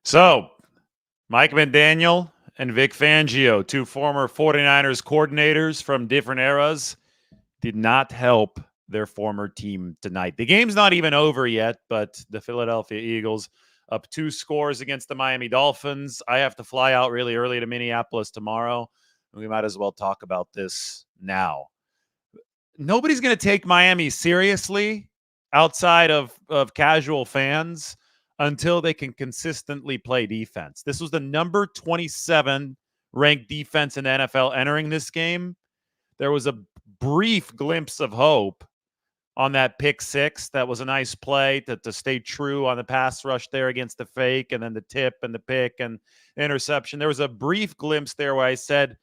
So, Mike McDaniel and Vic Fangio, two former 49ers coordinators from different eras, did not help their former team tonight. The game's not even over yet, but the Philadelphia Eagles up 2 scores against the Miami Dolphins. I have to fly out really early to Minneapolis tomorrow. We might as well talk about this now. Nobody's going to take Miami seriously outside of casual fans until they can consistently play defense. This was the number 27 ranked defense in the NFL entering this game. There was a brief glimpse of hope on that pick six. That was a nice play to stay true on the pass rush there against the fake, and then the tip and the pick and interception. There was a brief glimpse there where I said,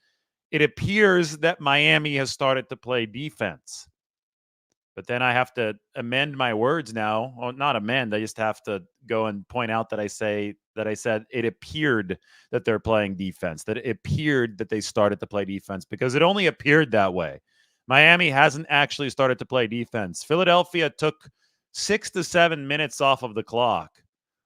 it appears that Miami has started to play defense. But then I have to amend my words now. Well, not amend. I just have to go and point out that I said it appeared that they're playing defense, that it appeared that they started to play defense, because it only appeared that way. Miami hasn't actually started to play defense. Philadelphia took 6 to 7 minutes off of the clock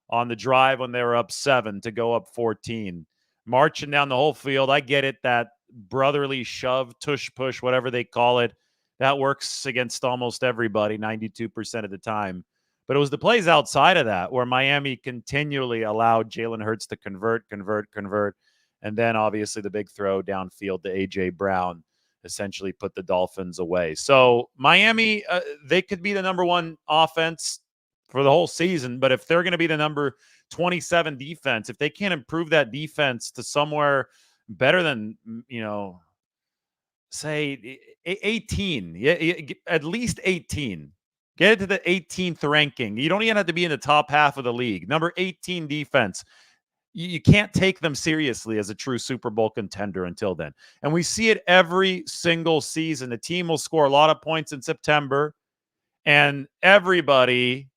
on the drive when they were up 7 to go up 14. Marching down the whole field. I get it, that brotherly shove, tush push, whatever they call it, that works against almost everybody 92% of the time. But it was the plays outside of that where Miami continually allowed Jalen Hurts to convert. And then obviously the big throw downfield to A.J. Brown essentially put the Dolphins away. So Miami, they could be the number one offense for the whole season. But if they're going to be the number 27 defense, if they can't improve that defense to somewhere better than, say 18, at least 18. Get it to the 18th ranking. You don't even have to be in the top half of the league. Number 18 defense. You can't take them seriously as a true Super Bowl contender until then. And we see it every single season. The team will score a lot of points in September, and everybody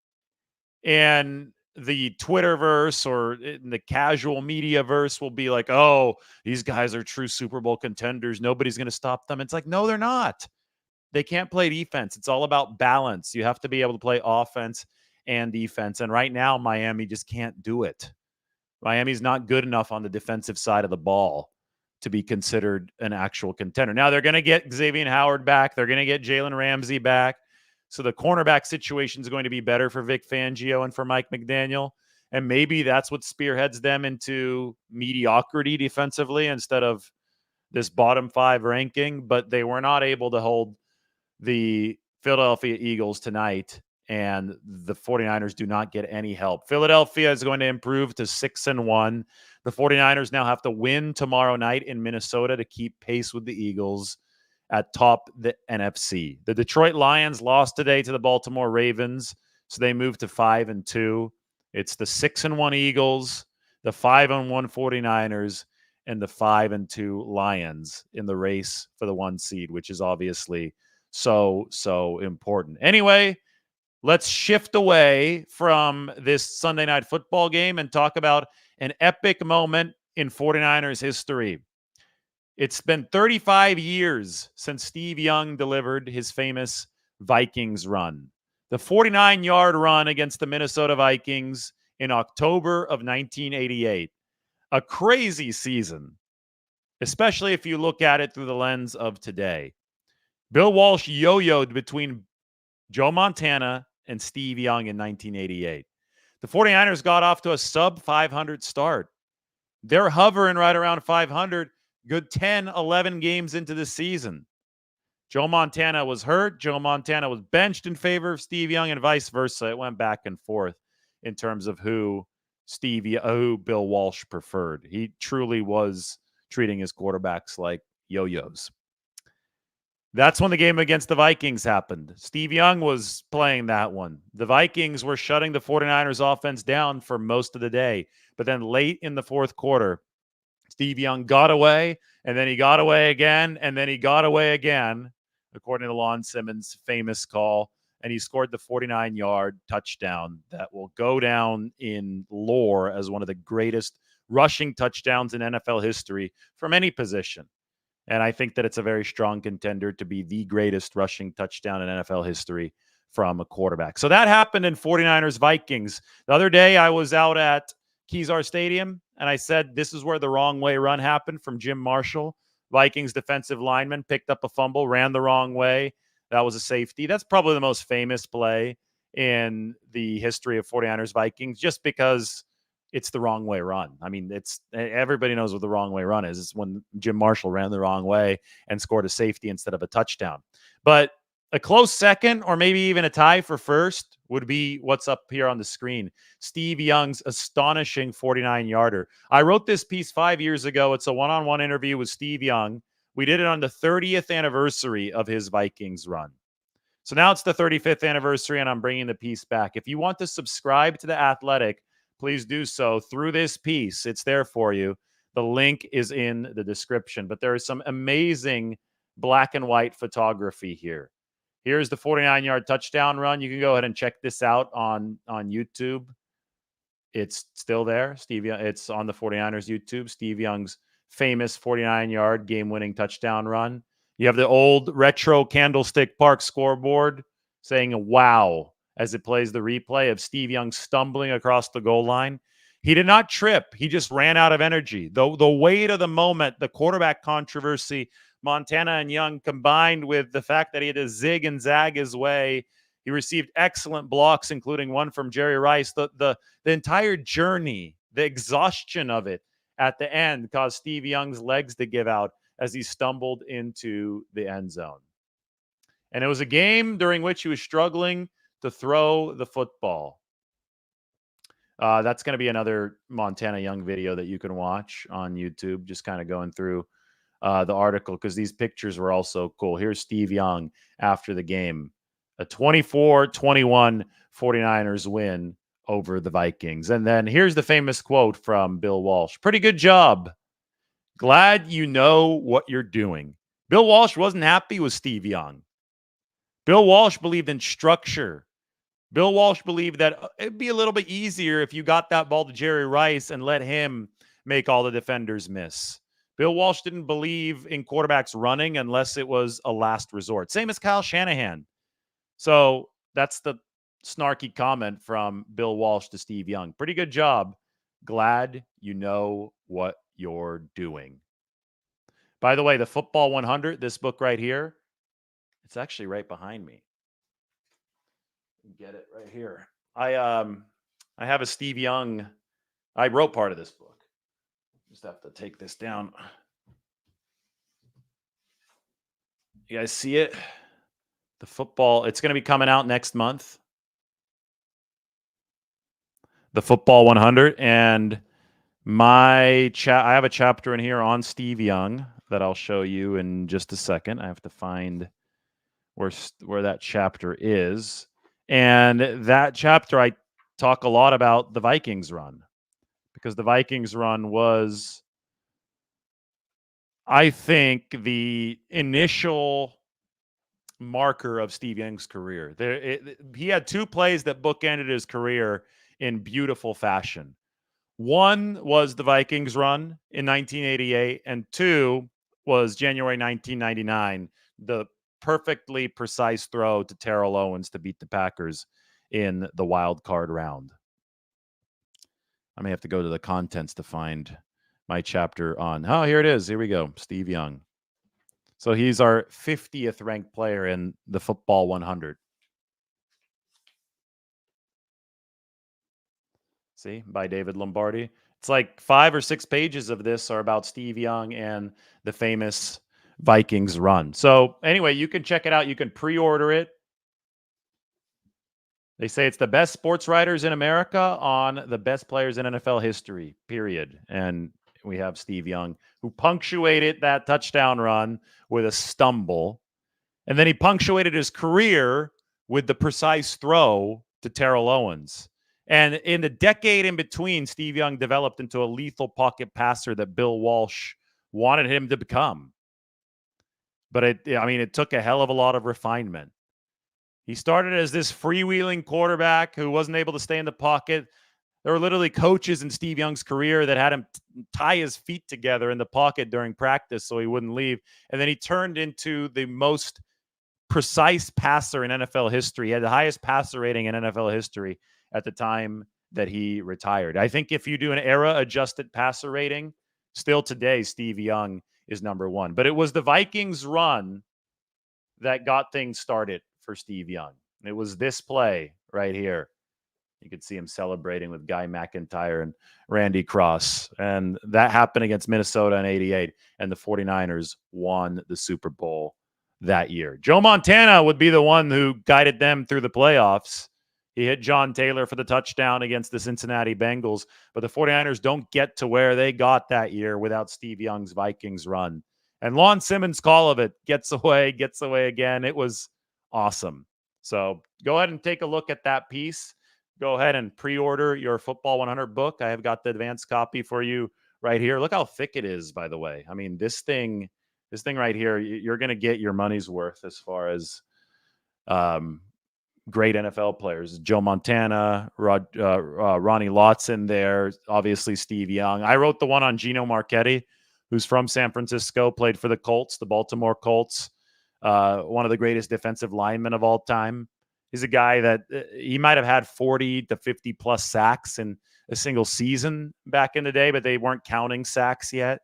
in the Twitterverse or in the casual media verse will be like, oh, these guys are true Super Bowl contenders. Nobody's going to stop them. It's like, no, they're not. They can't play defense. It's all about balance. You have to be able to play offense and defense. And right now, Miami just can't do it. Miami's not good enough on the defensive side of the ball to be considered an actual contender. Now, they're going to get Xavier Howard back. They're going to get Jalen Ramsey back. So the cornerback situation is going to be better for Vic Fangio and for Mike McDaniel. And maybe that's what spearheads them into mediocrity defensively instead of this bottom 5 ranking. But they were not able to hold the Philadelphia Eagles tonight, and the 49ers do not get any help. Philadelphia is going to improve to 6-1. The 49ers now have to win tomorrow night in Minnesota to keep pace with the Eagles at top the NFC. The Detroit Lions lost today to the Baltimore Ravens, so they moved to 5-2. It's the 6-1 Eagles, the 5-1 49ers, and the 5-2 Lions in the race for the 1 seed, which is obviously so important. Anyway, let's shift away from this Sunday night football game and talk about an epic moment in 49ers history. It's been 35 years since Steve Young delivered his famous Vikings run. The 49-yard run against the Minnesota Vikings in October of 1988. A crazy season, especially if you look at it through the lens of today. Bill Walsh yo-yoed between Joe Montana and Steve Young in 1988. The 49ers got off to a sub-500 start. They're hovering right around 500, good 10, 11 games into the season. Joe Montana was hurt. Joe Montana was benched in favor of Steve Young, and vice versa. It went back and forth in terms of who Bill Walsh preferred. He truly was treating his quarterbacks like yo-yos. That's when the game against the Vikings happened. Steve Young was playing that one. The Vikings were shutting the 49ers offense down for most of the day. But then late in the fourth quarter, Steve Young got away, and then he got away again, and then he got away again, according to Lon Simmons' famous call. And he scored the 49-yard touchdown that will go down in lore as one of the greatest rushing touchdowns in NFL history from any position. And I think that it's a very strong contender to be the greatest rushing touchdown in NFL history from a quarterback. So that happened in 49ers Vikings. The other day I was out at Kezar Stadium, and I said this is where the wrong way run happened from Jim Marshall. Vikings defensive lineman picked up a fumble, ran the wrong way. That was a safety. That's probably the most famous play in the history of 49ers Vikings, just because it's the wrong way run. I mean, it's everybody knows what the wrong way run is. It's when Jim Marshall ran the wrong way and scored a safety instead of a touchdown. But a close second, or maybe even a tie for first, would be what's up here on the screen. Steve Young's astonishing 49-yarder. I wrote this piece 5 years ago. It's a one-on-one interview with Steve Young. We did it on the 30th anniversary of his Vikings run. So now it's the 35th anniversary, and I'm bringing the piece back. If you want to subscribe to The Athletic, please do so through this piece. It's there for you. The link is in the description. But there is some amazing black and white photography here. Here's the 49-yard touchdown run. You can go ahead and check this out on YouTube. It's still there. It's on the 49ers YouTube. Steve Young's famous 49-yard game-winning touchdown run. You have the old retro Candlestick Park scoreboard saying wow as it plays the replay of Steve Young stumbling across the goal line. He did not trip. He just ran out of energy. The weight of the moment, the quarterback controversy, Montana and Young, combined with the fact that he had to zig and zag his way. He received excellent blocks, including one from Jerry Rice. The entire journey, the exhaustion of it at the end caused Steve Young's legs to give out as he stumbled into the end zone. And it was a game during which he was struggling to throw the football. That's going to be another Montana Young video that you can watch on YouTube, just kind of going through the article, because these pictures were also cool. Here's Steve Young after the game. A 24-21 49ers win over the Vikings. And then here's the famous quote from Bill Walsh. Pretty good job. Glad you know what you're doing. Bill Walsh wasn't happy with Steve Young. Bill Walsh believed in structure. Bill Walsh believed that it'd be a little bit easier if you got that ball to Jerry Rice and let him make all the defenders miss. Bill Walsh didn't believe in quarterbacks running unless it was a last resort. Same as Kyle Shanahan. So that's the snarky comment from Bill Walsh to Steve Young. Pretty good job. Glad you know what you're doing. By the way, the Football 100, this book right here, it's actually right behind me. Get it right here. I have a Steve Young. I wrote part of this book. Just have to take this down. You guys see it? The football, it's going to be coming out next month. The Football 100. And I have a chapter in here on Steve Young that I'll show you in just a second. I have to find where that chapter is. And that chapter, I talk a lot about the Vikings run, because the Vikings run was, I think, the initial marker of Steve Young's career. He had two plays that bookended his career in beautiful fashion. One was the Vikings run in 1988, and two was January 1999, the perfectly precise throw to Terrell Owens to beat the Packers in the wild card round. I may have to go to the contents to find my chapter on. Oh, here it is. Here we go. Steve Young. So he's our 50th ranked player in the Football 100. See, by David Lombardi. It's like 5 or 6 pages of this are about Steve Young and the famous Vikings run. So anyway, you can check it out. You can pre-order it. They say it's the best sports writers in America on the best players in NFL history, period. And we have Steve Young, who punctuated that touchdown run with a stumble. And then he punctuated his career with the precise throw to Terrell Owens. And in the decade in between, Steve Young developed into a lethal pocket passer that Bill Walsh wanted him to become. But it took a hell of a lot of refinement. He started as this freewheeling quarterback who wasn't able to stay in the pocket. There were literally coaches in Steve Young's career that had him tie his feet together in the pocket during practice so he wouldn't leave. And then he turned into the most precise passer in NFL history. He had the highest passer rating in NFL history at the time that he retired. I think if you do an era-adjusted passer rating, still today, Steve Young is number one. But it was the Vikings run that got things started for Steve Young. It was this play right here. You could see him celebrating with Guy McIntyre and Randy Cross. And that happened against Minnesota in 88. And the 49ers won the Super Bowl that year. Joe Montana would be the one who guided them through the playoffs. He hit John Taylor for the touchdown against the Cincinnati Bengals. But the 49ers don't get to where they got that year without Steve Young's Vikings run. And Lon Simmons' call of it, gets away again. It was awesome. So go ahead and take a look at that piece. Go ahead and pre-order your Football 100 book. I have got the advanced copy for you right here. Look how thick it is, by the way. I mean, this thing right here, you're going to get your money's worth as far as great NFL players. Joe Montana, Ronnie Lott's in there, obviously Steve Young. I wrote the one on Gino Marchetti, who's from San Francisco, played for the Colts, the Baltimore Colts, one of the greatest defensive linemen of all time. He's a guy that he might have had 40 to 50 plus sacks in a single season back in the day, but they weren't counting sacks yet.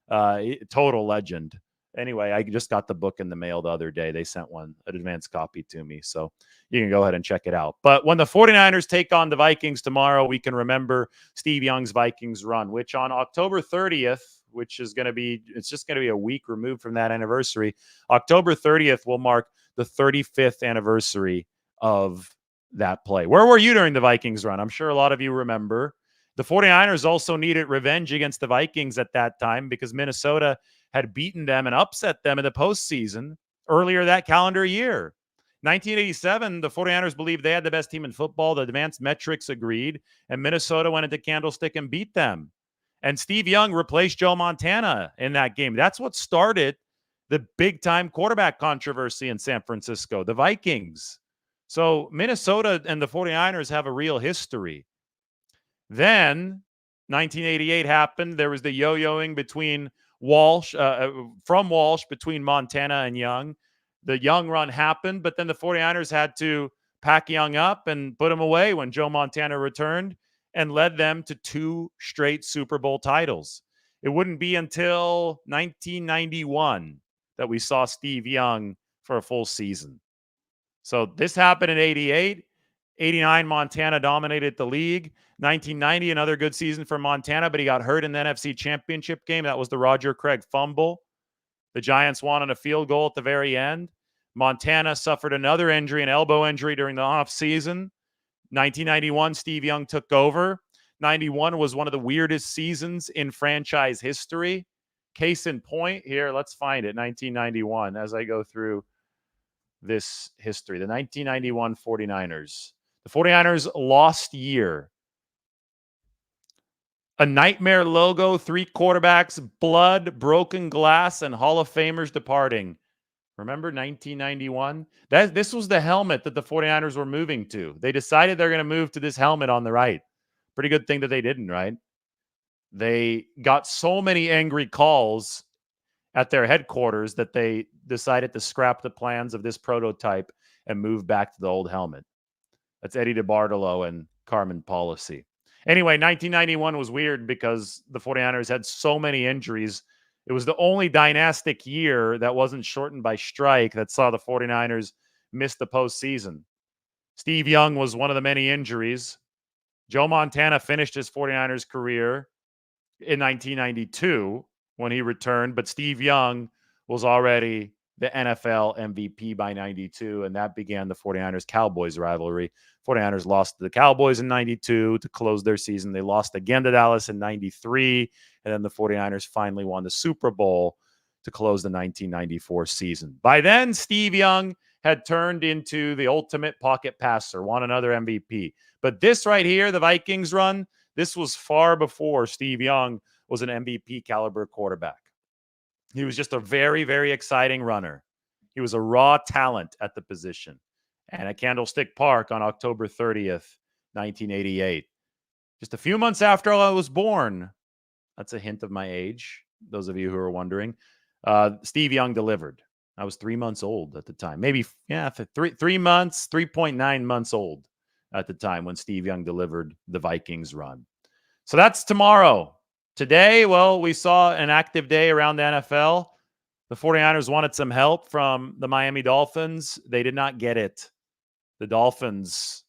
Total legend. Anyway, I just got the book in the mail the other day. They sent an advanced copy to me. So you can go ahead and check it out. But when the 49ers take on the Vikings tomorrow, we can remember Steve Young's Vikings run, which on October 30th, which is going to be, it's just going to be a week removed from that anniversary. October 30th will mark the 35th anniversary of that play. Where were you during the Vikings run? I'm sure a lot of you remember. The 49ers also needed revenge against the Vikings at that time because Minnesota had beaten them and upset them in the postseason earlier that calendar year. 1987, the 49ers believed they had the best team in football. The advanced metrics agreed, and Minnesota went into Candlestick and beat them. And Steve Young replaced Joe Montana in that game. That's what started the big-time quarterback controversy in San Francisco, the Vikings. So Minnesota and the 49ers have a real history. Then 1988 happened. There was the yo-yoing between from Walsh between Montana and Young. The Young run happened, but then the 49ers had to pack Young up and put him away when Joe Montana returned and led them to 2 straight Super Bowl titles. It wouldn't be until 1991 that we saw Steve Young for a full season. So this happened in 88. 89, Montana dominated the league. 1990, another good season for Montana, but he got hurt in the NFC Championship game. That was the Roger Craig fumble. The Giants won on a field goal at the very end. Montana suffered another injury, an elbow injury during the offseason. 1991, Steve Young took over. 91 was one of the weirdest seasons in franchise history. Case in point here, let's find it, 1991, as I go through this history. The 1991 49ers. The 49ers lost year. A nightmare logo, 3 quarterbacks, blood, broken glass, and Hall of Famers departing. Remember 1991? This was the helmet that the 49ers were moving to. They decided they're going to move to this helmet on the right. Pretty good thing that they didn't, right? They got so many angry calls at their headquarters that they decided to scrap the plans of this prototype and move back to the old helmet. That's Eddie DeBartolo and Carmen Policy. Anyway, 1991 was weird because the 49ers had so many injuries. It was the only dynastic year that wasn't shortened by strike that saw the 49ers miss the postseason. Steve Young was one of the many injuries. Joe Montana finished his 49ers career in 1992 when he returned, but Steve Young was already the NFL MVP by 92, and that began the 49ers-Cowboys rivalry. 49ers lost to the Cowboys in 92 to close their season. They lost again to Dallas in 93, and then the 49ers finally won the Super Bowl to close the 1994 season. By then, Steve Young had turned into the ultimate pocket passer, won another MVP. But this right here, the Vikings run, this was far before Steve Young was an MVP caliber quarterback. He was just a very, very exciting runner. He was a raw talent at the position. And at Candlestick Park on October 30th, 1988, just a few months after I was born, that's a hint of my age, those of you who are wondering, Steve Young delivered. I was 3 months old at the time. Maybe, 3 months, 3.9 months old at the time when Steve Young delivered the Vikings run. So that's tomorrow. Today, well, we saw an active day around the NFL. The 49ers wanted some help from the Miami Dolphins. They did not get it. The Dolphins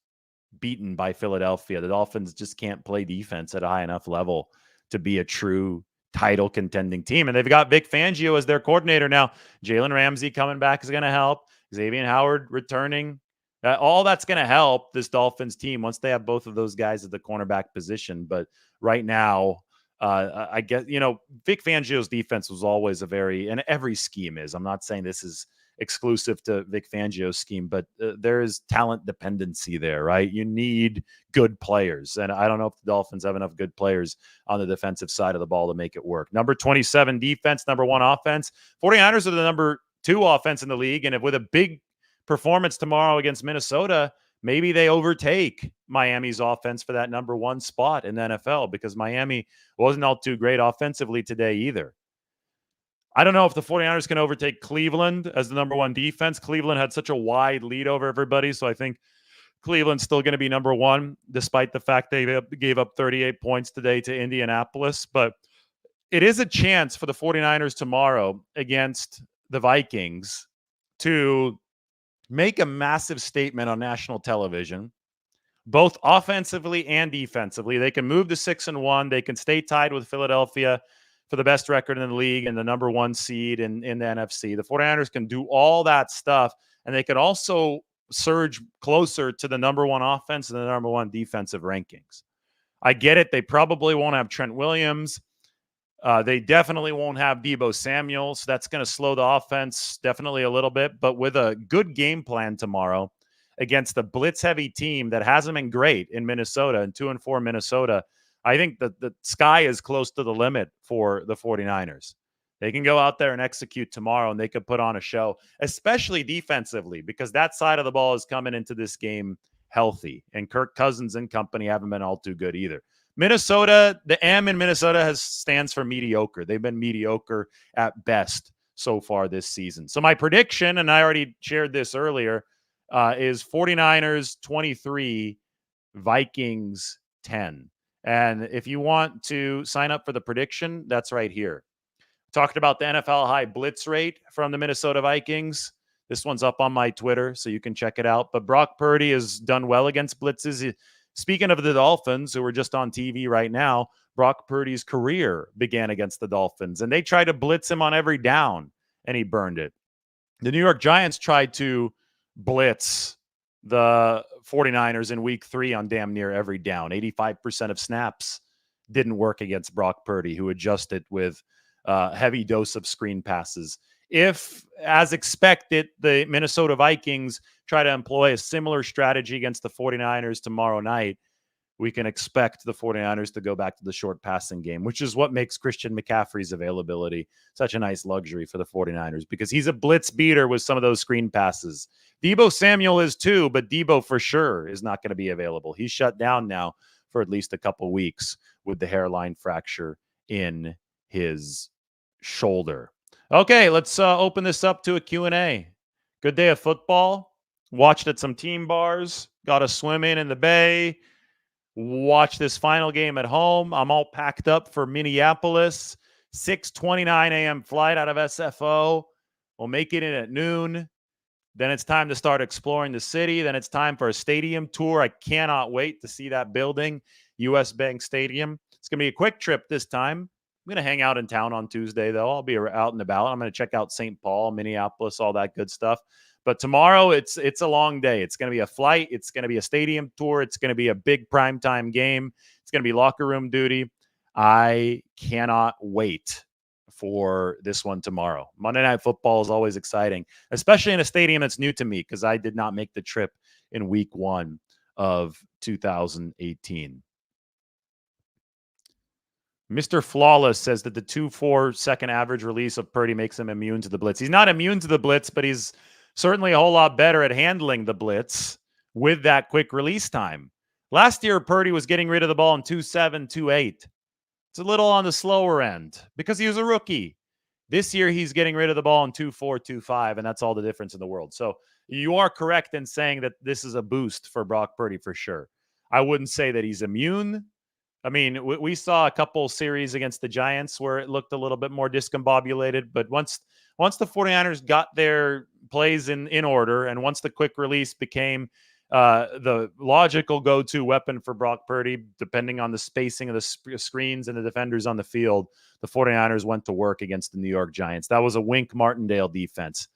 beaten by Philadelphia. The Dolphins just can't play defense at a high enough level to be a true title contending team. And they've got Vic Fangio as their coordinator now. Jalen Ramsey coming back is going to help. Xavier Howard returning. All that's going to help this Dolphins team once they have both of those guys at the cornerback position. But right now, I guess, Vic Fangio's defense was always and every scheme is. I'm not saying this is exclusive to Vic Fangio's scheme, but there is talent dependency there, right? You need good players. And I don't know if the Dolphins have enough good players on the defensive side of the ball to make it work. Number 27 defense, number 1 offense. 49ers are the number 2 offense in the league. And if with a big performance tomorrow against Minnesota, maybe they overtake Miami's offense for that number 1 spot in the NFL, because Miami wasn't all too great offensively today either. I don't know if the 49ers can overtake Cleveland as the number 1 defense. Cleveland had such a wide lead over everybody, so I think Cleveland's still going to be number 1, despite the fact they gave up 38 points today to Indianapolis. But it is a chance for the 49ers tomorrow against the Vikings to make a massive statement on national television, both offensively and defensively. They can move to 6-1. They can stay tied with Philadelphia for the best record in the league and the number 1 seed in the NFC. The 49ers can do all that stuff, and they can also surge closer to the number 1 offense and the number 1 defensive rankings. I get it. They probably won't have Trent Williams. They definitely won't have Deebo Samuel, so that's going to slow the offense definitely a little bit. But with a good game plan tomorrow against the blitz-heavy team that hasn't been great in Minnesota, and 2-4 Minnesota, I think that the sky is close to the limit for the 49ers. They can go out there and execute tomorrow, and they could put on a show, especially defensively, because that side of the ball is coming into this game healthy, and Kirk Cousins and company haven't been all too good either. Minnesota, the M in Minnesota stands for mediocre. They've been mediocre at best so far this season. So my prediction, and I already shared this earlier, is 49ers 23, Vikings 10. And if you want to sign up for the prediction, that's right here. Talked about the NFL high blitz rate from the Minnesota Vikings. This one's up on my Twitter, so you can check it out. But Brock Purdy has done well against blitzes. Speaking of the Dolphins, who are just on TV right now, Brock Purdy's career began against the Dolphins, and they tried to blitz him on every down, and he burned it. The New York Giants tried to blitz the 49ers in week 3 on damn near every down. 85% of snaps didn't work against Brock Purdy, who adjusted with a heavy dose of screen passes. If, as expected, the Minnesota Vikings try to employ a similar strategy against the 49ers tomorrow night, we can expect the 49ers to go back to the short passing game, which is what makes Christian McCaffrey's availability such a nice luxury for the 49ers, because he's a blitz beater with some of those screen passes. Deebo Samuel is too, but Deebo for sure is not going to be available. He's shut down now for at least a couple weeks with the hairline fracture in his shoulder. Okay, let's open this up to a Q&A. Good day of football. Watched at some team bars. Got a swim in the bay. Watch this final game at home. I'm all packed up for Minneapolis. 6:29 a.m. flight out of SFO. We'll make it in at noon. Then it's time to start exploring the city. Then it's time for a stadium tour. I cannot wait to see that building, US Bank Stadium. It's going to be a quick trip this time. I'm going to hang out in town on Tuesday, though. I'll be out and about. I'm going to check out St. Paul, Minneapolis, all that good stuff. But tomorrow, it's a long day. It's going to be a flight. It's going to be a stadium tour. It's going to be a big primetime game. It's going to be locker room duty. I cannot wait for this one tomorrow. Monday Night Football is always exciting, especially in a stadium that's new to me, because I did not make the trip in week 1 of 2018. Mr. Flawless says that the 2.4 second average release of Purdy makes him immune to the blitz. He's not immune to the blitz, but he's certainly a whole lot better at handling the blitz with that quick release time. Last year, Purdy was getting rid of the ball in 2.7, 2.8. It's a little on the slower end because he was a rookie. This year, he's getting rid of the ball in 2.4, 2.5, and that's all the difference in the world. So You are correct in saying that this is a boost for Brock Purdy for sure. I wouldn't say that he's immune. I mean, we saw a couple series against the Giants where it looked a little bit more discombobulated, but once the 49ers got their plays in order, and once the quick release became the logical go-to weapon for Brock Purdy, depending on the spacing of the screens and the defenders on the field, the 49ers went to work against the New York Giants. That was a Wink Martindale defense.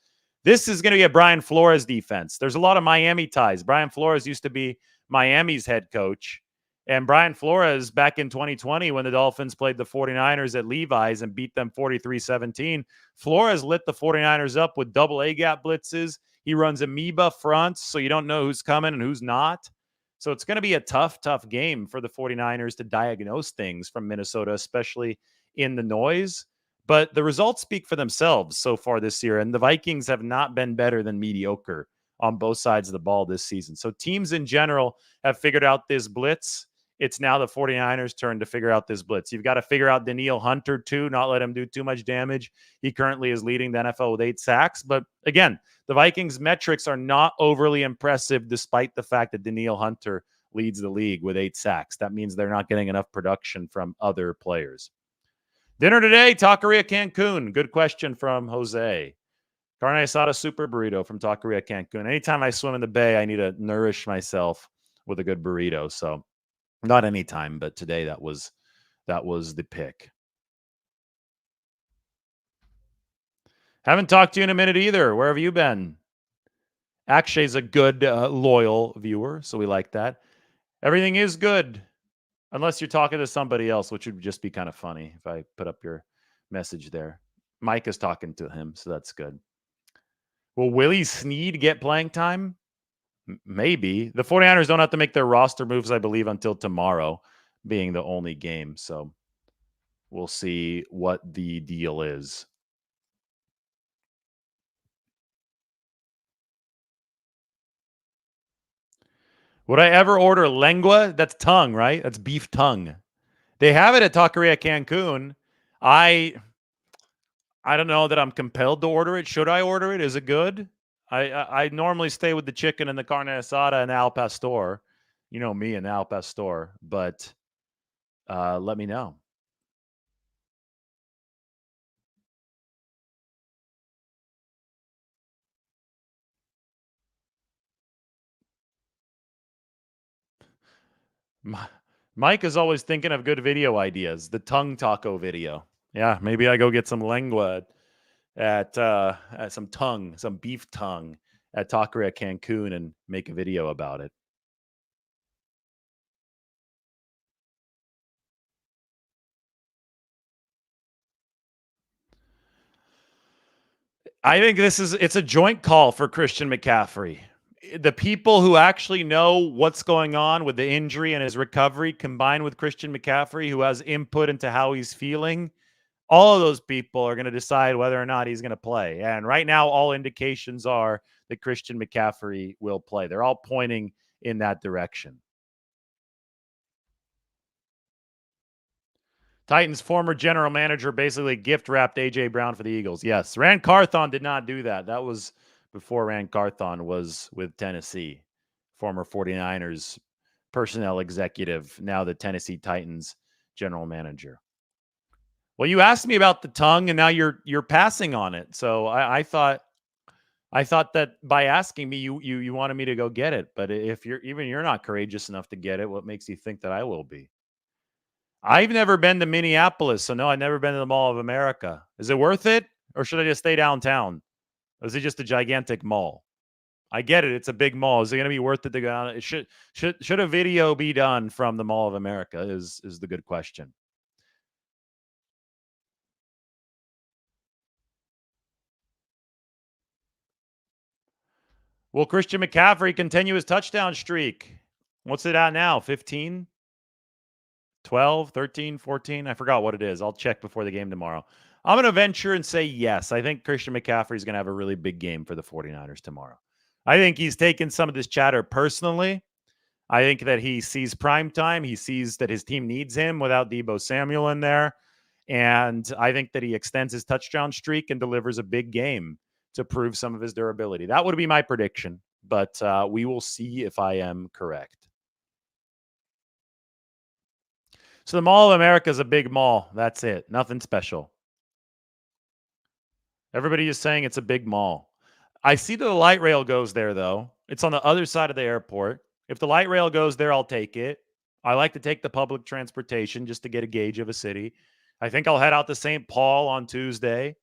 This is going to be a Brian Flores defense. There's a lot of Miami ties. Brian Flores used to be Miami's head coach. And Brian Flores, back in 2020, when the Dolphins played the 49ers at Levi's and beat them 43-17, Flores lit the 49ers up with double A-gap blitzes. He runs amoeba fronts, so you don't know who's coming and who's not. So it's going to be a tough game for the 49ers to diagnose things from Minnesota, especially in the noise. But the results speak for themselves so far this year, and the Vikings have not been better than mediocre on both sides of the ball this season. So teams in general have figured out this blitz. It's now the 49ers' turn to figure out this blitz. You've got to figure out Danielle Hunter, too, not let him do too much damage. He currently is leading the NFL with 8 sacks. But again, the Vikings' metrics are not overly impressive despite the fact that Danielle Hunter leads the league with 8 sacks. That means they're not getting enough production from other players. Dinner today, Taqueria Cancun. Good question from Jose. Carne asada super burrito from Taqueria Cancun. Anytime I swim in the bay, I need to nourish myself with a good burrito. So not anytime, but today that was the pick. Haven't talked to you in a minute either. Where have you been? Akshay's a good, loyal viewer, so we like that. Everything is good, unless you're talking to somebody else, which would just be kind of funny if I put up your message there. Mike is talking to him, so that's good. Will Willie Snead get playing time? Maybe. The 49ers don't have to make their roster moves, I believe, until tomorrow, being the only game. So we'll see what the deal is. Would I ever order lengua? That's tongue, right? That's beef tongue. They have it at Taqueria Cancun. I don't know that I'm compelled to order it. Should I order it? Is it good? I normally stay with the chicken and the carne asada and al pastor. You know me and al pastor, but let me know. Mike is always thinking of good video ideas. The tongue taco video. Yeah, maybe I go get some lengua at some beef tongue at Taqueria Cancun and make a video about it. I think it's a joint call for Christian McCaffrey. The people who actually know what's going on with the injury and his recovery, combined with Christian McCaffrey, who has input into how he's feeling, all of those people are going to decide whether or not he's going to play. And right now, all indications are that Christian McCaffrey will play. They're all pointing in that direction. Titans former general manager basically gift wrapped A.J. Brown for the Eagles. Yes, Rand Carthon did not do that. That was before Rand Carthon was with Tennessee, former 49ers personnel executive, now the Tennessee Titans general manager. Well, you asked me about the tongue, and now you're passing on it. So I thought that by asking me, you wanted me to go get it. But if you're not courageous enough to get it, what makes you think that I will be? I've never been to Minneapolis, so no, I've never been to the Mall of America. Is it worth it, or should I just stay downtown? Or is it just a gigantic mall? I get it; it's a big mall. Is it going to be worth it to go down? It should a video be done from the Mall of America? Is the good question. Will Christian McCaffrey continue his touchdown streak? What's it at now? 15? 12, 13, 14? I forgot what it is. I'll check before the game tomorrow. I'm going to venture and say yes. I think Christian McCaffrey is going to have a really big game for the 49ers tomorrow. I think he's taken some of this chatter personally. I think that he sees prime time. He sees that his team needs him without Deebo Samuel in there. And I think that he extends his touchdown streak and delivers a big game to prove some of his durability. That would be my prediction, but we will see if I am correct. So the Mall of America is a big mall. That's it. Nothing special. Everybody is saying it's a big mall. I see that the light rail goes there, though. It's on the other side of the airport. If the light rail goes there, I'll take it. I like to take the public transportation just to get a gauge of a city. I think I'll head out to St. Paul on Tuesday.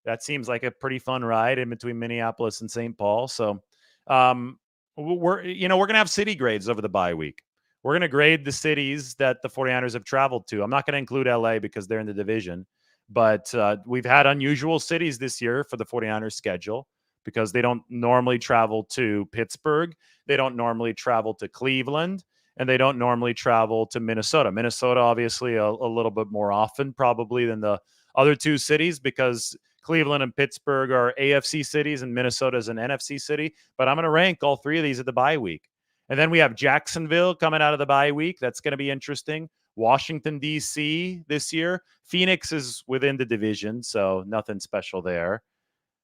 That seems like a pretty fun ride in between Minneapolis and St. Paul. So, we're going to have city grades over the bye week. We're going to grade the cities that the 49ers have traveled to. I'm not going to include LA because they're in the division, but we've had unusual cities this year for the 49ers schedule because they don't normally travel to Pittsburgh. They don't normally travel to Cleveland, and they don't normally travel to Minnesota. Minnesota, obviously, a little bit more often probably than the other two cities because Cleveland and Pittsburgh are AFC cities and Minnesota is an NFC city. But I'm going to rank all three of these at the bye week. And then we have Jacksonville coming out of the bye week. That's going to be interesting. Washington, D.C. this year. Phoenix is within the division, so nothing special there.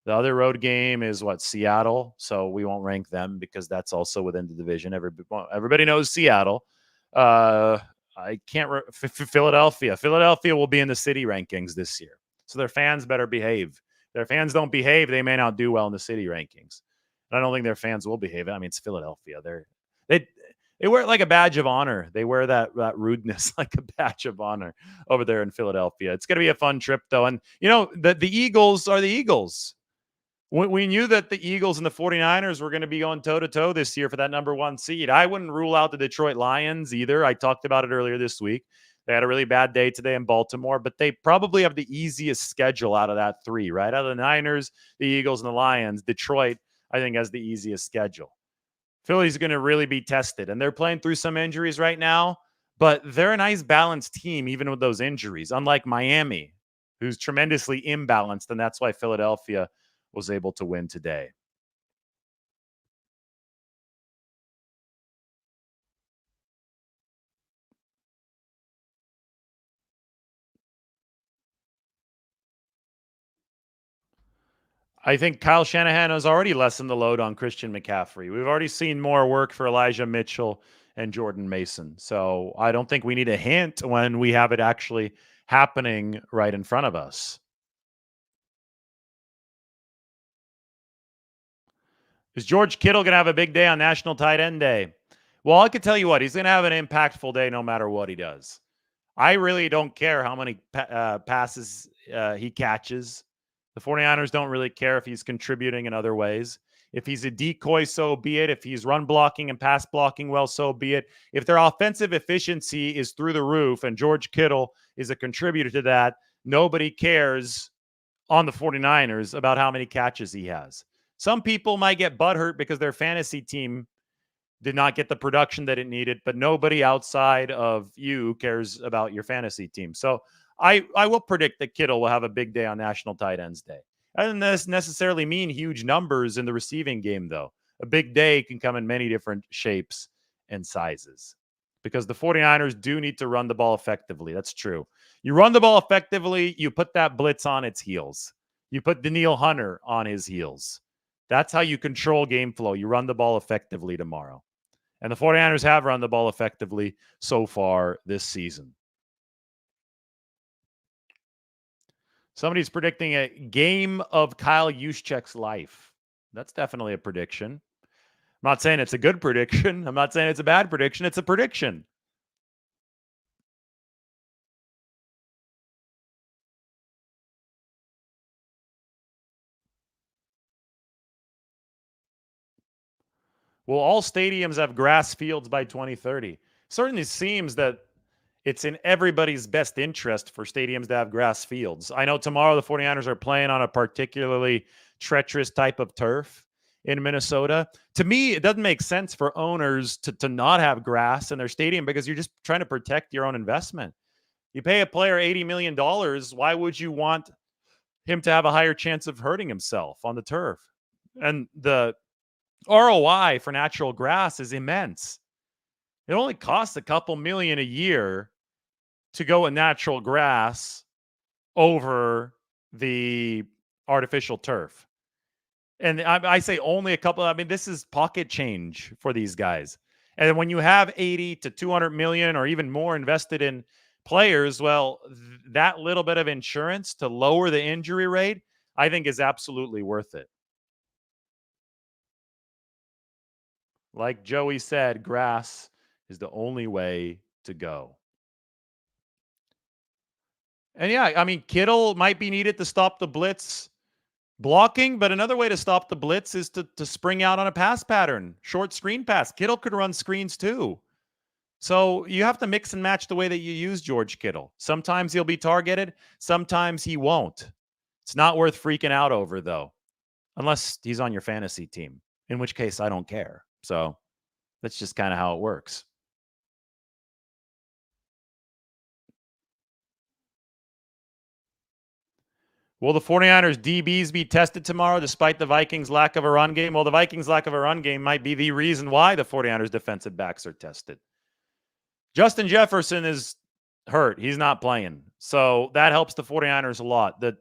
The other road game is Seattle. So we won't rank them because that's also within the division. Everybody knows Seattle. I can't. Philadelphia. Philadelphia will be in the city rankings this year. So their fans better behave. If their fans don't behave, they may not do well in the city rankings. And I don't think their fans will behave. I mean, it's Philadelphia. They wear it like a badge of honor. They wear that rudeness like a badge of honor over there in Philadelphia. It's going to be a fun trip, though. And, the Eagles are the Eagles. We knew that the Eagles and the 49ers were going to be going toe-to-toe this year for that number one seed. I wouldn't rule out the Detroit Lions either. I talked about it earlier this week. They had a really bad day today in Baltimore, but they probably have the easiest schedule out of that three, right? Out of the Niners, the Eagles, and the Lions, Detroit, I think, has the easiest schedule. Philly's going to really be tested, and they're playing through some injuries right now, but they're a nice balanced team, even with those injuries, unlike Miami, who's tremendously imbalanced, and that's why Philadelphia was able to win today. I think Kyle Shanahan has already lessened the load on Christian McCaffrey. We've already seen more work for Elijah Mitchell and Jordan Mason. So I don't think we need a hint when we have it actually happening right in front of us. Is George Kittle going to have a big day on National Tight End Day? Well, I can tell you what, he's going to have an impactful day no matter what he does. I really don't care how many passes he catches. The 49ers don't really care if he's contributing in other ways. If he's a decoy, so be it. If he's run blocking and pass blocking well, so be it. If their offensive efficiency is through the roof and George Kittle is a contributor to that, nobody cares on the 49ers about how many catches he has. Some people might get butthurt because their fantasy team did not get the production that it needed, but nobody outside of you cares about your fantasy team. So I will predict that Kittle will have a big day on National Tight Ends Day. That doesn't necessarily mean huge numbers in the receiving game, though. A big day can come in many different shapes and sizes because the 49ers do need to run the ball effectively. That's true. You run the ball effectively, you put that blitz on its heels. You put Danielle Hunter on his heels. That's how you control game flow. You run the ball effectively tomorrow. And the 49ers have run the ball effectively so far this season. Somebody's predicting a game of Kyle Juszczyk's life. That's definitely a prediction. I'm not saying it's a good prediction. I'm not saying it's a bad prediction. It's a prediction. Will all stadiums have grass fields by 2030? Certainly seems that it's in everybody's best interest for stadiums to have grass fields. I know tomorrow the 49ers are playing on a particularly treacherous type of turf in Minnesota. To me, it doesn't make sense for owners to not have grass in their stadium because you're just trying to protect your own investment. You pay a player $80 million. Why would you want him to have a higher chance of hurting himself on the turf? And the ROI for natural grass is immense. It only costs a couple million a year to go with natural grass over the artificial turf. And I say only a couple. I mean, this is pocket change for these guys. And when you have 80 to 200 million or even more invested in players, well, that little bit of insurance to lower the injury rate, I think is absolutely worth it. Like Joey said, grass is the only way to go. And yeah, I mean, Kittle might be needed to stop the blitz blocking, but another way to stop the blitz is to spring out on a pass pattern, short screen pass. Kittle could run screens too. So you have to mix and match the way that you use George Kittle. Sometimes he'll be targeted, sometimes he won't. It's not worth freaking out over, though, unless he's on your fantasy team, in which case I don't care. So that's just kind of how it works. Will the 49ers DBs be tested tomorrow despite the Vikings' lack of a run game? Well, the Vikings' lack of a run game might be the reason why the 49ers defensive backs are tested. Justin Jefferson is hurt. He's not playing. So that helps the 49ers a lot. The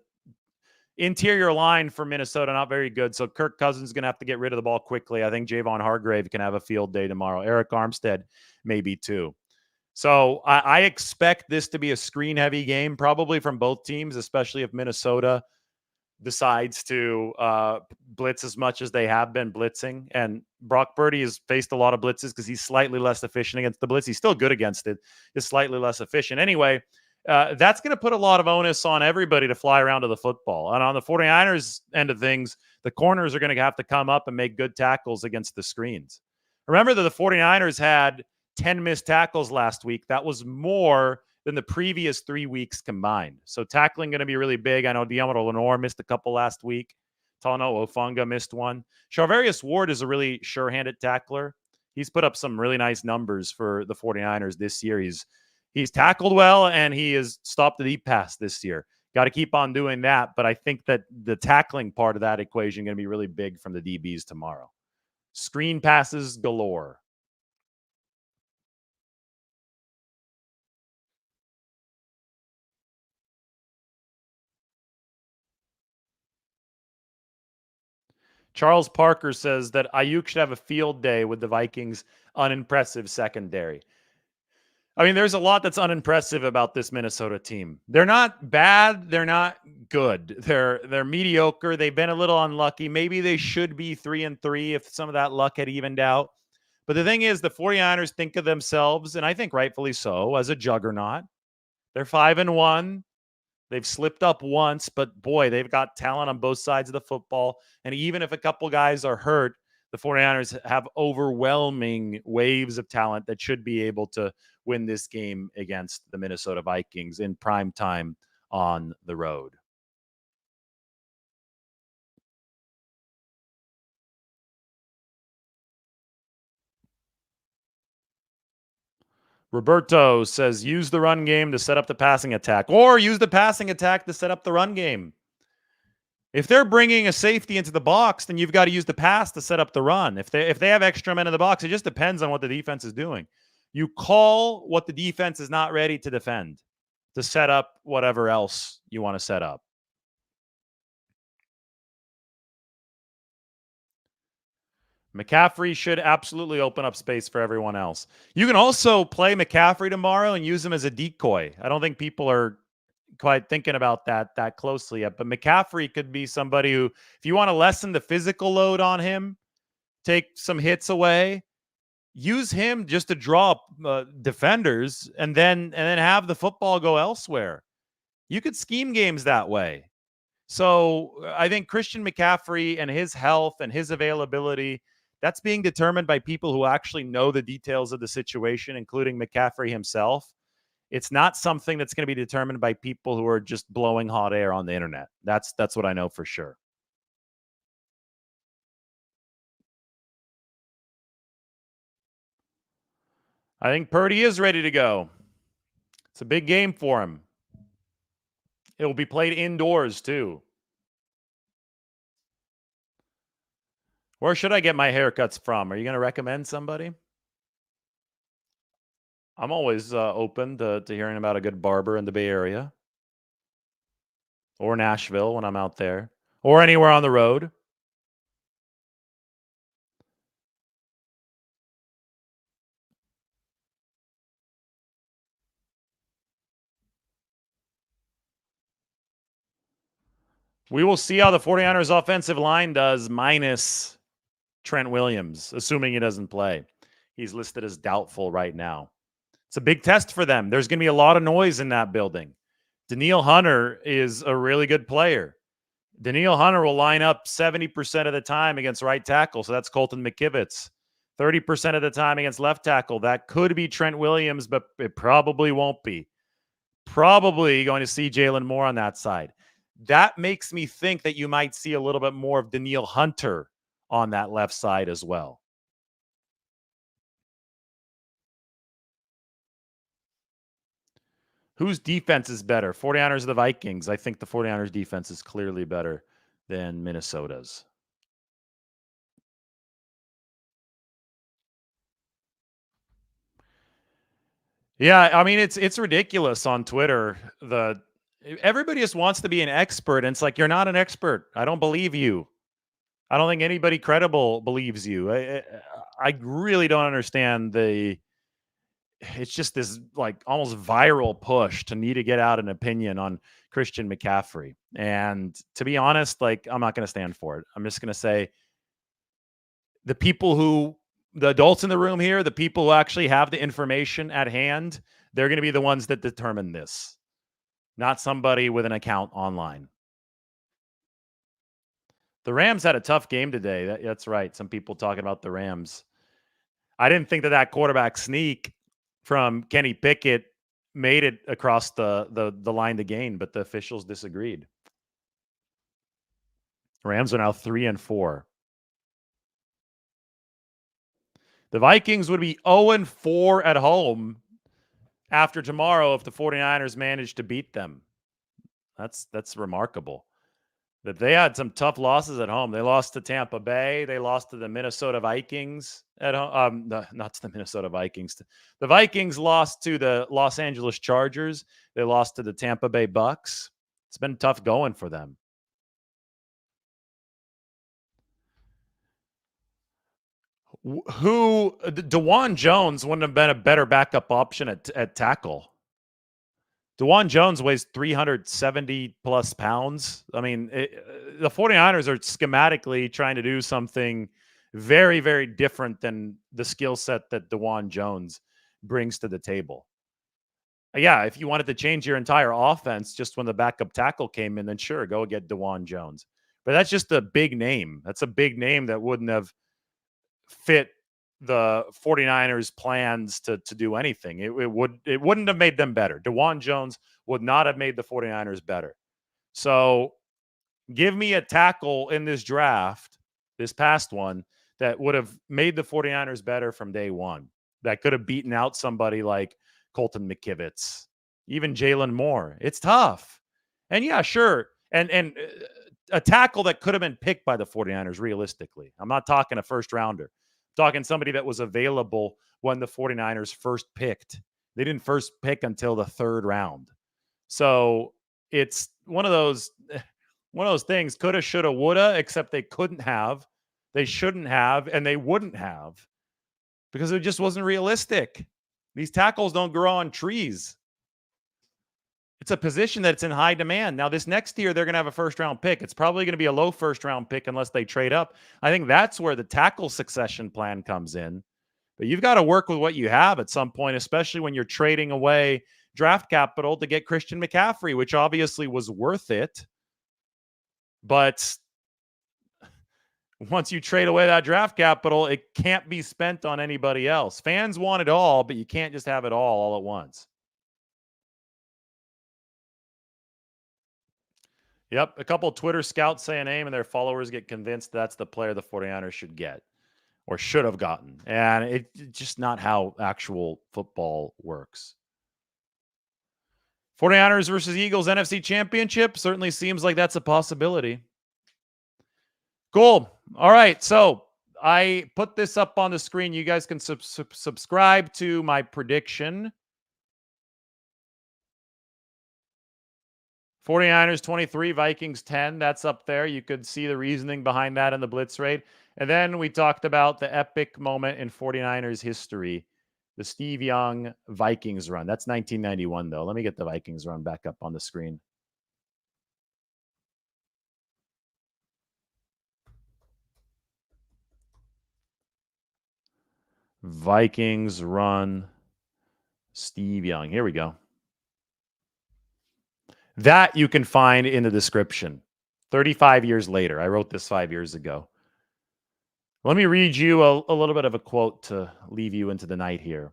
interior line for Minnesota, not very good. So Kirk Cousins is going to have to get rid of the ball quickly. I think Javon Hargrave can have a field day tomorrow. Eric Armstead, maybe too. So I expect this to be a screen-heavy game, probably from both teams, especially if Minnesota decides to blitz as much as they have been blitzing. And Brock Purdy has faced a lot of blitzes because he's slightly less efficient against the blitz. He's still good against it. He's slightly less efficient. Anyway, that's going to put a lot of onus on everybody to fly around to the football. And on the 49ers end of things, the corners are going to have to come up and make good tackles against the screens. Remember that the 49ers had 10 missed tackles last week. That was more than the previous 3 weeks combined. So tackling going to be really big. I know Deommodore Lenoir missed a couple last week. Talanoa Ofunga missed one. Charvarius Ward is a really sure-handed tackler. He's put up some really nice numbers for the 49ers this year. He's tackled well, and he has stopped the deep pass this year. Got to keep on doing that, but I think that the tackling part of that equation is going to be really big from the DBs tomorrow. Screen passes galore. Charles Parker says that Ayuk should have a field day with the Vikings' unimpressive secondary. I mean, there's a lot that's unimpressive about this Minnesota team. They're not bad. They're not good. They're mediocre. They've been a little unlucky. Maybe they should be 3-3 if some of that luck had evened out. But the thing is, the 49ers think of themselves, and I think rightfully so, as a juggernaut. They're 5-1. They've slipped up once, but boy, they've got talent on both sides of the football. And even if a couple guys are hurt, the 49ers have overwhelming waves of talent that should be able to win this game against the Minnesota Vikings in prime time on the road. Roberto says, use the run game to set up the passing attack, or use the passing attack to set up the run game. If they're bringing a safety into the box, then you've got to use the pass to set up the run. If they have extra men in the box, it just depends on what the defense is doing. You call what the defense is not ready to defend to set up whatever else you want to set up. McCaffrey should absolutely open up space for everyone else. You can also play McCaffrey tomorrow and use him as a decoy. I don't think people are quite thinking about that closely yet, but McCaffrey could be somebody who, if you want to lessen the physical load on him, take some hits away, use him just to draw defenders, and then have the football go elsewhere. You could scheme games that way. So I think Christian McCaffrey and his health and his availability, that's being determined by people who actually know the details of the situation, including McCaffrey himself. It's not something that's going to be determined by people who are just blowing hot air on the internet. That's what I know for sure. I think Purdy is ready to go. It's a big game for him. It will be played indoors too. Where should I get my haircuts from? Are you going to recommend somebody? I'm always open to hearing about a good barber in the Bay Area or Nashville when I'm out there or anywhere on the road. We will see how the 49ers offensive line does minus Trent Williams, assuming he doesn't play. He's listed as doubtful right now. It's a big test for them. There's going to be a lot of noise in that building. Danielle Hunter is a really good player. Danielle Hunter will line up 70% of the time against right tackle, so that's Colton McKivitz. 30% of the time against left tackle, that could be Trent Williams, but it probably won't be. Probably going to see Jalen Moore on that side. That makes me think that you might see a little bit more of Danielle Hunter on that left side as well. Whose defense is better, 49ers or the Vikings? I think the 49ers defense is clearly better than Minnesota's. Yeah, I mean it's ridiculous on Twitter. Everybody just wants to be an expert, and it's like you're not an expert. I don't believe you. I don't think anybody credible believes you. I really don't understand the. It's just this like almost viral push to need to get out an opinion on Christian McCaffrey, and to be honest, like I'm not going to stand for it. I'm just going to say the adults in the room here, the people who actually have the information at hand, they're going to be the ones that determine this, not somebody with an account online. The Rams had a tough game today. That's right. Some people talking about the Rams. I didn't think that quarterback sneak from Kenny Pickett made it across the line to gain, but the officials disagreed. Rams are now 3-4. The Vikings would be 0-4 at home after tomorrow if the 49ers manage to beat them. That's remarkable. That they had some tough losses at home. They lost to Tampa Bay. They lost to the Minnesota Vikings at home. Not to the Minnesota Vikings. The Vikings lost to the Los Angeles Chargers. They lost to the Tampa Bay Bucks. It's been tough going for them. DeJuan Jones wouldn't have been a better backup option at tackle. DeJuan Jones weighs 370 plus pounds. I mean, the 49ers are schematically trying to do something very, very different than the skill set that DeJuan Jones brings to the table. Yeah, if you wanted to change your entire offense just when the backup tackle came in, then sure, go get DeJuan Jones. But that's just a big name. That's a big name that wouldn't have fit the 49ers plans to do anything. It wouldn't have made them better. DeJuan Jones would not have made the 49ers better. So give me a tackle in this draft, this past one, that would have made the 49ers better from day one. That could have beaten out somebody like Colton McKivitz, even Jalen Moore. It's tough. And yeah, sure. And a tackle that could have been picked by the 49ers realistically. I'm not talking a first rounder. Talking somebody that was available when the 49ers first picked. They didn't first pick until the third round. So it's one of those things, coulda, shoulda, woulda, except they couldn't have, they shouldn't have, and they wouldn't have because it just wasn't realistic. These tackles don't grow on trees. It's a position that's in high demand. Now, this next year, they're going to have a first-round pick. It's probably going to be a low first-round pick unless they trade up. I think that's where the tackle succession plan comes in. But you've got to work with what you have at some point, especially when you're trading away draft capital to get Christian McCaffrey, which obviously was worth it. But once you trade away that draft capital, it can't be spent on anybody else. Fans want it all, but you can't just have it all at once. Yep. A couple of Twitter scouts say a name and their followers get convinced that's the player the 49ers should get or should have gotten. And it's just not how actual football works. 49ers versus Eagles NFC Championship certainly seems like that's a possibility. Cool. All right. So I put this up on the screen. You guys can subscribe to my prediction. 49ers 23, Vikings 10. That's up there. You could see the reasoning behind that in the blitz rate. And then we talked about the epic moment in 49ers history, the Steve Young Vikings run. That's 1991, though. Let me get the Vikings run back up on the screen. Vikings run Steve Young. Here we go. That you can find in the description. 35 years later. I wrote this 5 years ago. Let me read you a little bit of a quote to leave you into the night here.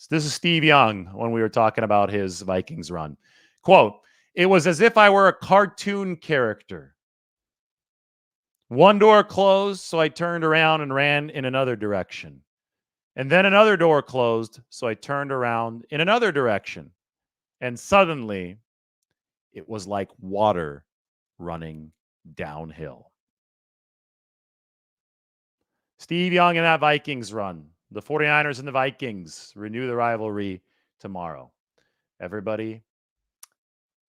This is Steve Young when we were talking about his Vikings run. Quote, "It was as if I were a cartoon character. One door closed, so I turned around and ran in another direction. And then another door closed, so I turned around in another direction. And suddenly, it was like water running downhill." Steve Young and that Vikings run. The 49ers and the Vikings renew the rivalry tomorrow. Everybody,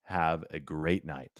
have a great night.